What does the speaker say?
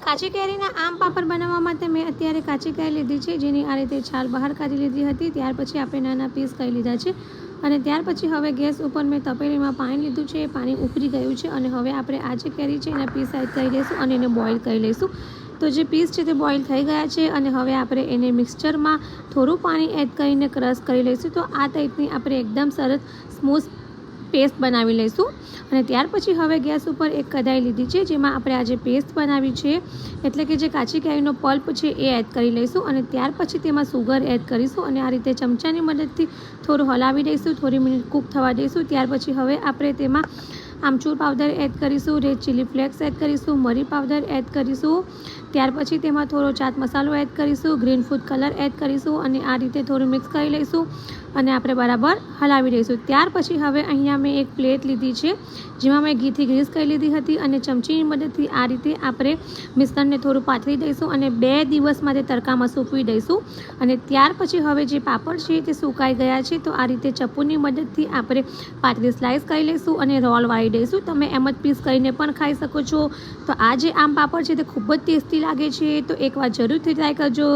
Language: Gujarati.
કાચી કેરીના આમ પાપડ બનાવવા માટે મેં અત્યારે કાચી કેરી લીધી છે, જેની આ રીતે છાલ બહાર કાઢી લીધી હતી। ત્યાર પછી આપણે નાના પીસ કરી લીધા છે અને ત્યાર પછી હવે ગેસ ઉપર મેં તપેલીમાં પાણી લીધું છે, પાણી ઉકળી ગયું છે અને હવે આપણે આ જે કેરી છે એના પીસ એડ કરી લઈશું અને એને બોઇલ કરી લઈશું। તો જે પીસ છે તે બોઇલ થઈ ગયા છે અને હવે આપણે એને મિક્સચરમાં થોડું પાણી એડ કરીને ક્રશ કરી લઈશું। તો આ ટાઈપની આપણે એકદમ સરસ સ્મૂથ પેસ્ટ બનાવી લઈશું અને ત્યાર પછી હવે ગેસ ઉપર એક કઢાઈ લીધી છે, જેમાં આપણે આ જે પેસ્ટ બનાવી છે એટલે કે જે કાચી કેરીનો પલ્પ છે એ એડ કરી લઈશું અને ત્યાર પછી તેમાં સુગર એડ કરીશું અને આ રીતે ચમચાની મદદથી થોડું હલાવી દઈશું, થોડી મિનિટ કૂક થવા દઈશું। ત્યાર પછી હવે આપણે તેમાં આમચૂર પાવડર એડ કરીશું, રેડ ચીલી ફ્લેક્સ એડ કરીશું, મરી પાવડર એડ કરીશું, ત્યાર પછી તેમાં થોડો ચાટ મસાલો એડ કરીશું, ગ્રીન ફૂડ કલર એડ કરીશું અને આ રીતે થોડું મિક્સ કરી લઈશું અને આપણે બરાબર હલાવી દઈશું। ત્યાર પછી હવે અહીંયા મેં એક પ્લેટ લીધી છે, જેમાં મેં ઘીથી ગ્રીસ કરી લીધી હતી અને ચમચીની મદદથી આ રીતે આપણે મિશ્રણને થોડું પાથરી દઈશું અને 2 દિવસ માટે તડકામાં સૂકવી દઈશું અને ત્યાર પછી હવે જે પાપડ છે તે સુકાઈ ગયા છે, તો આ રીતે ચપ્પુની મદદથી આપણે પાતળી સ્લાઇસ કરી લઈશું અને રોલ વાળી દઈશું। તમે એમ જ પીસ કરીને પણ ખાઈ શકો છો। તો આ જે આમ પાપડ છે તે ખૂબ જ ટેસ્ટી લાગે છે, તો એકવાર જરૂરથી ટ્રાય કરજો।